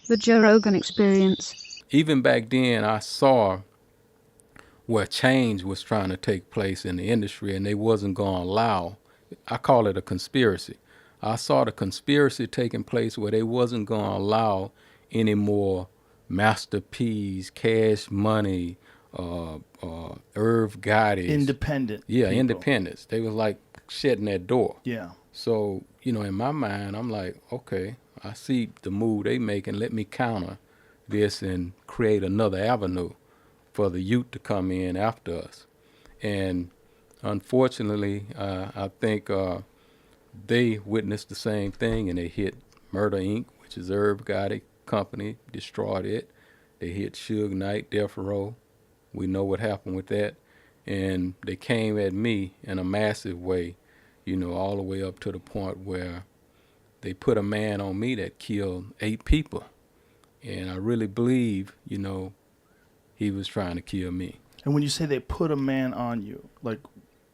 The Joe Rogan Experience. Even back then, I saw where change was trying to take place in the industry, and they wasn't going to allow. I call it a conspiracy. I saw the conspiracy taking place where they wasn't going to allow any more Master P's, Cash Money, Irv Gotti's. Independent. Yeah, people. independence. They was like shutting that door. Yeah. So, in my mind, I'm like, okay, I see the move they making. Let me counter this and create another avenue for the youth to come in after us. And unfortunately, I think they witnessed the same thing, and they hit Murder Inc., which is Irv Gotti company, destroyed it. They hit Suge Knight, Death Row. We know what happened with that. And they came at me in a massive way, all the way up to the point where they put a man on me that killed 8 people. And I really believe, he was trying to kill me. And when you say they put a man on you, like,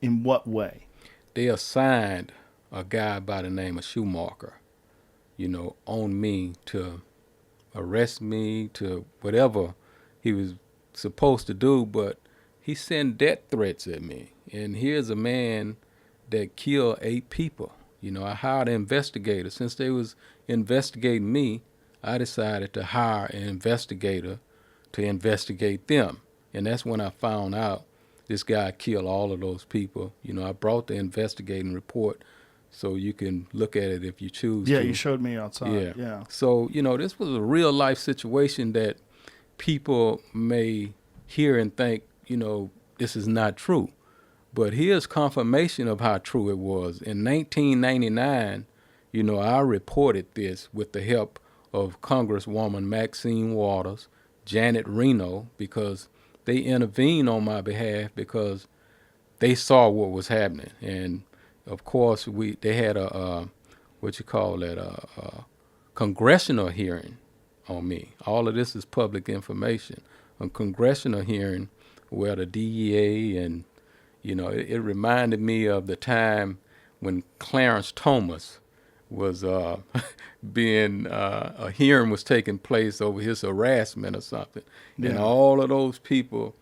in what way? They assigned a guy by the name of Schumacher, on me to arrest me, to whatever he was supposed to do, but he sent death threats at me. And here's a man that killed 8 people. I hired an investigator. Since they was investigating me, I decided to hire an investigator to investigate them. And that's when I found out this guy killed all of those people. I brought the investigating report so you can look at it if you choose to. Yeah, you showed me outside. Yeah. So, this was a real life situation that people may hear and think, this is not true. But here's confirmation of how true it was. In 1999, I reported this with the help of Congresswoman Maxine Waters, Janet Reno, because they intervened on my behalf because they saw what was happening. And of course, they had a congressional hearing on me. All of this is public information. A congressional hearing where the DEA and, it reminded me of the time when Clarence Thomas was being, a hearing was taking place over his harassment or something. Yeah. And all of those people,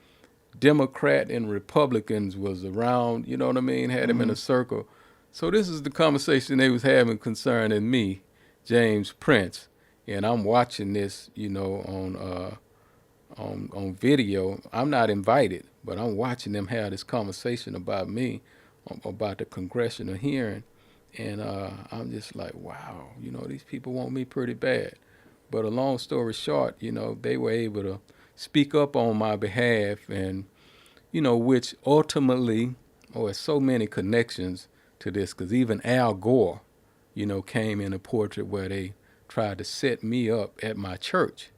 Democrat and Republicans, was around, you know what I mean, had him in a circle. So this is the conversation they was having concerning me, James Prince. And I'm watching this, on video. I'm not invited, but I'm watching them have this conversation about me, about the congressional hearing. And I'm just like, wow, these people want me pretty bad. But a long story short, they were able to speak up on my behalf, and, which ultimately, there's so many connections to this, because even Al Gore, came in a portrait where they tried to set me up at my church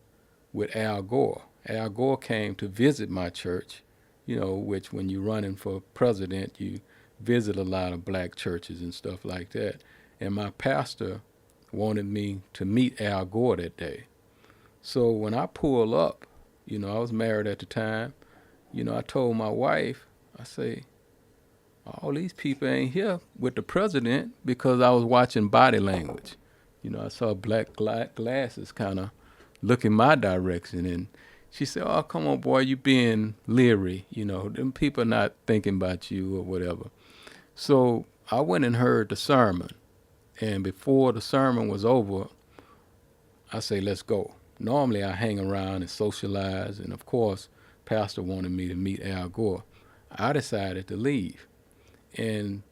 with Al Gore. Al Gore came to visit my church, which when you're running for president, you visit a lot of black churches and stuff like that. And my pastor wanted me to meet Al Gore that day. So when I pull up, I was married at the time, I told my wife, I say, all these people ain't here with the president, because I was watching body language. I saw black glasses kind of looking my direction, and she said, oh, come on, boy, you being leery. Them people not thinking about you or whatever. So I went and heard the sermon, and before the sermon was over, I say, let's go. Normally I hang around and socialize, and of course, Pastor wanted me to meet Al Gore. I decided to leave. And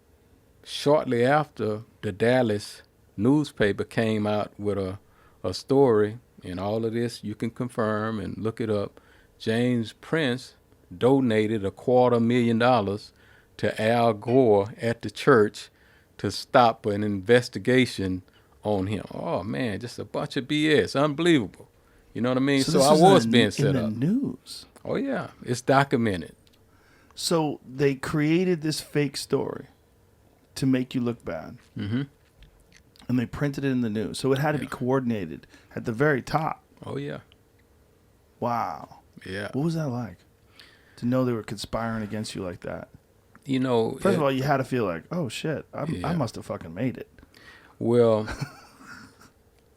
shortly after, the Dallas newspaper came out with a story, and all of this you can confirm and look it up. James Prince donated $250,000 to Al Gore at the church to stop an investigation on him. Oh man, just a bunch of BS. Unbelievable. You know what I mean? So I was being set up. In the news. Oh yeah, it's documented. So they created this fake story to make you look bad. Mm-hmm. And they printed it in the news. So it had to be coordinated at the very top. Oh yeah. Wow. Yeah. What was that like? To know they were conspiring against you like that? First of all, you had to feel like, oh shit, I must have fucking made it. Well,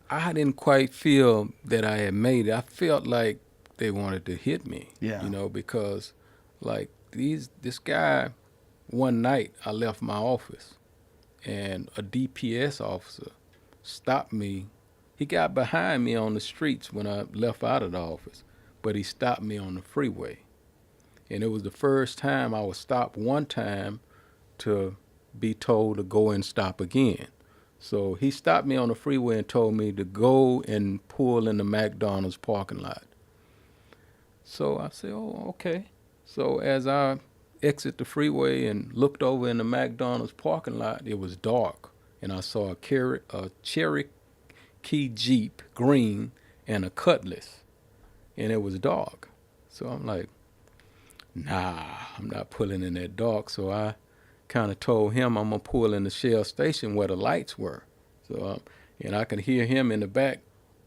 I didn't quite feel that I had made it. I felt like they wanted to hit me, Yeah. you know, because like this guy, one night I left my office and a DPS officer stopped me. He got behind me on the streets when I left out of the office, but he stopped me on the freeway. And it was the first time I was stopped one time to be told to go and stop again. So he stopped me on the freeway and told me to go and pull in the McDonald's parking lot. So I said, oh, okay. So as I exit the freeway and looked over in the McDonald's parking lot, it was dark. And I saw a Cherokee Jeep, green, and a Cutlass. And it was dark. So I'm like, nah, I'm not pulling in that dark. So I kind of told him I'm going to pull in the Shell station where the lights were. So, and I could hear him in the back,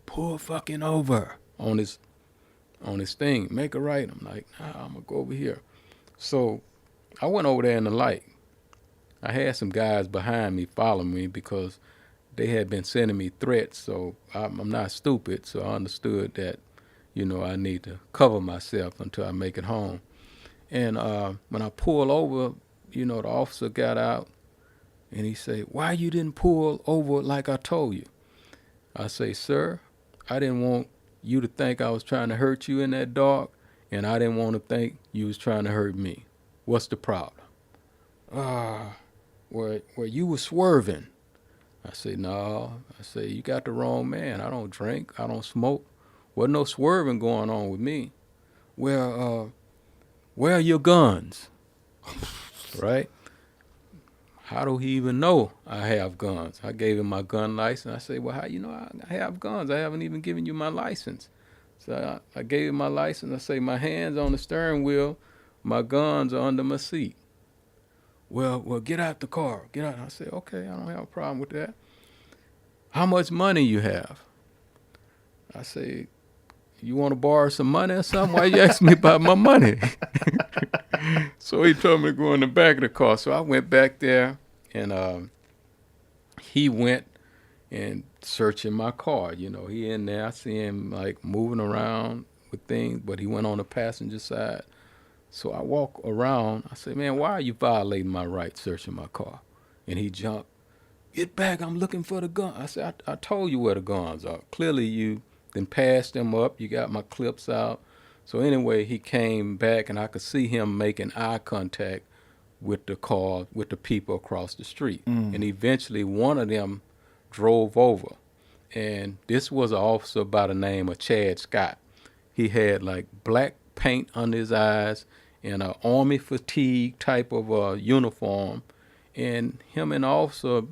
pull fucking over on his thing, make a right. I'm like, nah, I'm going to go over here. So I went over there in the light. I had some guys behind me following me because they had been sending me threats. So I'm not stupid. So I understood that, you know, I need to cover myself until I make it home. And when I pulled over, you know, the officer got out and he said, why you didn't pull over like I told you? I say, sir, I didn't want you to think I was trying to hurt you in that dark, and I didn't want to think you was trying to hurt me. What's the problem? Where you was swerving. I say, no. I say, you got the wrong man. I don't drink. I don't smoke. Wasn't no swerving going on with me. Where are your guns? Right? How do he even know I have guns? I gave him my gun license. I say, well, how you know I have guns? I haven't even given you my license. So I gave him my license. I say, my hand's on the steering wheel. My guns are under my seat. Well, get out the car. Get out. I say, okay, I don't have a problem with that. How much money you have? I say, you want to borrow some money or something? Why you ask me about my money? So he told me to go in the back of the car. So I went back there, and he went and searching my car. You know, he in there. I see him like moving around with things, but he went on the passenger side. So I walk around. I say, man, why are you violating my rights searching my car? And he jumped. Get back, I'm looking for the gun. I said, I told you where the guns are. Clearly you then passed them up. You got my clips out. So anyway, he came back and I could see him making eye contact with the car, with the people across the street. And eventually one of them drove over. And this was an officer by the name of Chad Scott. He had like black paint under his eyes and an army fatigue type of uniform. And him and the officer,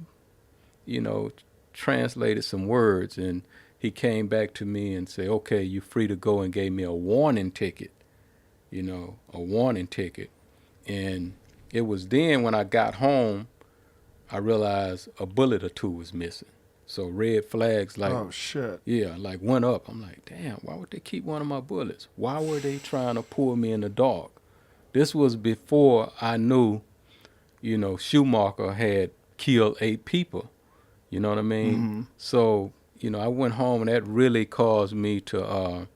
you know, translated some words, and he came back to me and said, okay, you're free to go, and gave me a warning ticket, you know, a warning ticket. And it was then when I got home, I realized a bullet or two was missing. So red flags like, oh shit, yeah, like went up. I'm like, damn, why would they keep one of my bullets? Why were they trying to pull me in the dark? This was before I knew, you know, Schumacher had killed 8 people. You know what I mean? So, you know, I went home, and that really caused me to,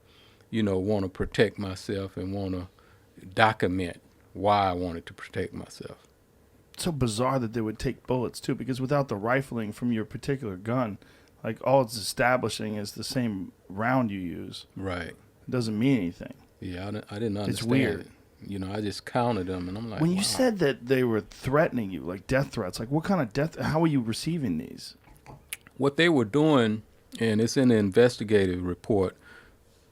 you know, want to protect myself and want to document why I wanted to protect myself. so bizarre that they would take bullets too, because without the rifling from your particular gun, like all it's establishing is the same round you use. Right. It doesn't mean anything. Yeah, I didn't understand It's weird. it. You know, I just counted them, and I'm like, When you wow. said that they were threatening you, like death threats, like what kind of death? How are you receiving these? What they were doing, and it's in the investigative report,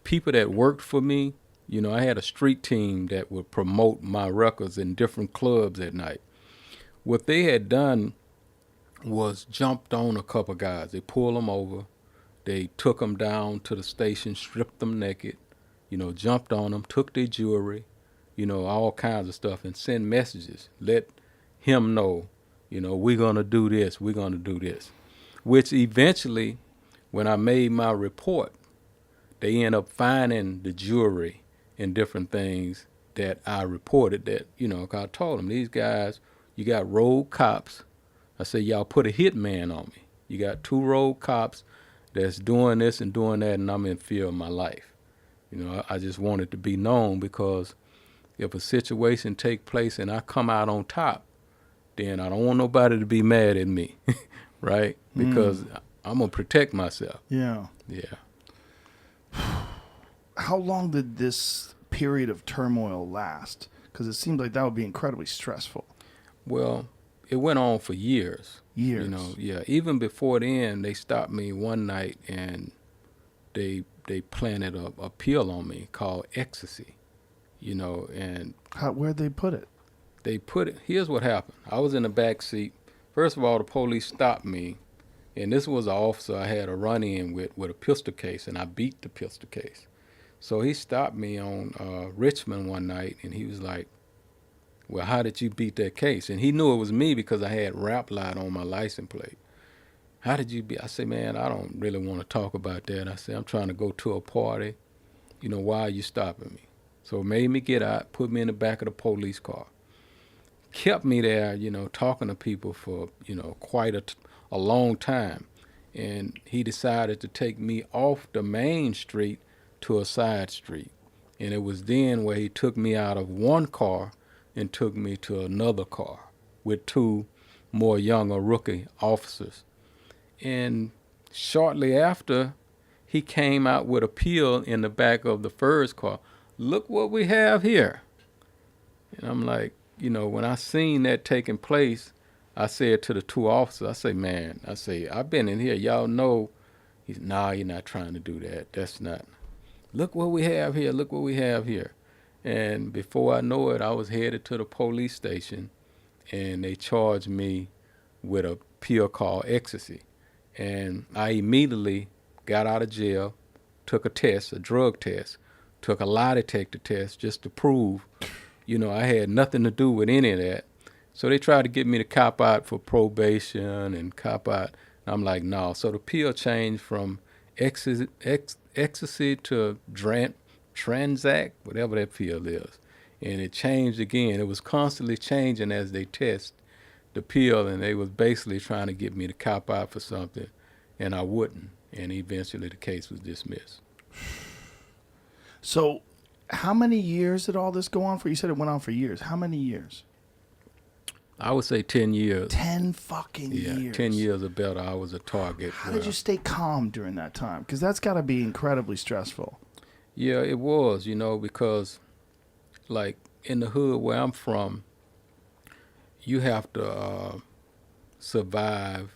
people that worked for me, you know, I had a street team that would promote my records in different clubs at night. What they had done was jumped on a couple guys. They pulled them over. They took them down to the station, stripped them naked, you know, jumped on them, took their jewelry, you know, all kinds of stuff, and send messages. Let him know, you know, we're going to do this, we're going to do this. Which eventually, when I made my report, they end up finding the jewelry and different things that I reported that, you know, I told them, these guys, you got road cops. I said, y'all put a hitman on me. You got 2 road cops that's doing this and doing that, and I'm in fear of my life. You know, I just want it to be known, because if a situation take place and I come out on top, then I don't want nobody to be mad at me, right? Because I'm going to protect myself. Yeah. Yeah. How long did this period of turmoil last? Because it seemed like that would be incredibly stressful. Well, it went on for years. Years. You know, yeah. Even before then, they stopped me one night and they planted a pill on me called ecstasy. You know, and Where'd they put it? they put it. Here's what happened. I was in the back seat. First of all, the police stopped me, and this was an officer I had a run-in with a pistol case, and I beat the pistol case. So he stopped me on Richmond one night, and he was like, well, how did you beat that case? And he knew it was me because I had rap light on my license plate. How did you beat? I said, man, I don't really want to talk about that. I said, I'm trying to go to a party. You know, why are you stopping me? So it made me get out, put me in the back of the police car. Kept me there, you know, talking to people for, you know, quite a long time. And he decided to take me off the main street to a side street. And it was then where he took me out of one car and took me to another car with two more younger rookie officers. And shortly after, he came out with a pill in the back of the first car. Look what we have here. And I'm like, you know, when I seen that taking place, I said to the two officers, I say, man, I say, I've been in here. Y'all know. He's, nah, you're not trying to do that. That's not. Look what we have here. Look what we have here. And before I know it, I was headed to the police station, and they charged me with a pill called ecstasy. And I immediately got out of jail, took a test, a drug test, took a lie detector test just to prove, you know, I had nothing to do with any of that. So they tried to get me to cop out for probation and cop out. And I'm like, no. So the pill changed from ecstasy to Transact, whatever that pill is. And it changed again. It was constantly changing as they test the pill, and they was basically trying to get me to cop out for something, and I wouldn't. And eventually the case was dismissed. So how many years did all this go on for? You said it went on for years. How many years? I would say 10 years. 10 fucking Yeah, years. 10 years or better, I was a target. How did you stay calm during that time? Because that's got to be incredibly stressful. Yeah, it was, you know, because like in the hood where I'm from, you have to survive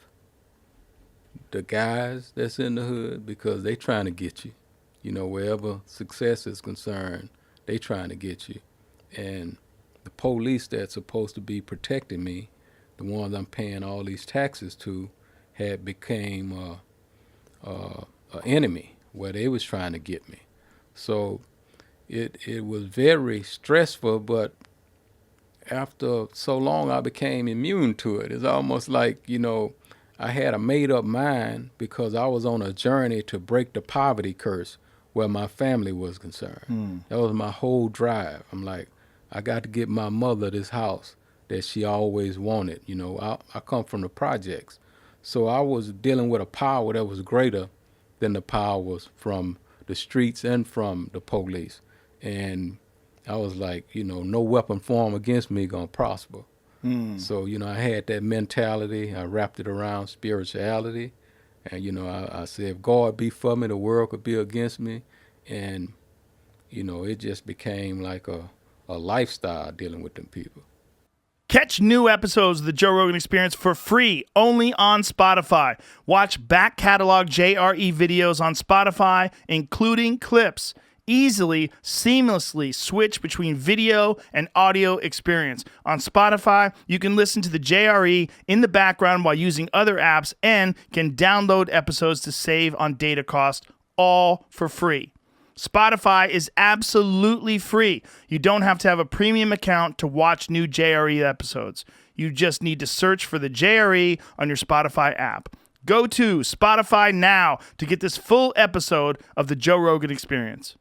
the guys that's in the hood because they trying to get you. You know, wherever success is concerned, they trying to get you. And the police that's supposed to be protecting me, the ones I'm paying all these taxes to, had became an enemy where they was trying to get me. So it was very stressful, but after so long I became immune to it. It's almost like, you know, I had a made-up mind because I was on a journey to break the poverty curse where my family was concerned. That was my whole drive. I'm like, I got to get my mother this house that she always wanted. You know, I come from the projects. So I was dealing with a power that was greater than the powers from the streets and from the police. And I was like, you know, no weapon formed against me gonna prosper. So, you know, I had that mentality. I wrapped it around spirituality. And, you know, I said, if God be for me, the world could be against me. And, you know, it just became like a lifestyle dealing with them people. Catch new episodes of the Joe Rogan Experience for free only on Spotify. Watch back catalog JRE videos on Spotify, including clips. Easily, seamlessly switch between video and audio experience. On Spotify, you can listen to the JRE in the background while using other apps and can download episodes to save on data cost, all for free. Spotify is absolutely free. You don't have to have a premium account to watch new JRE episodes. You just need to search for the JRE on your Spotify app. Go to Spotify now to get this full episode of the Joe Rogan Experience.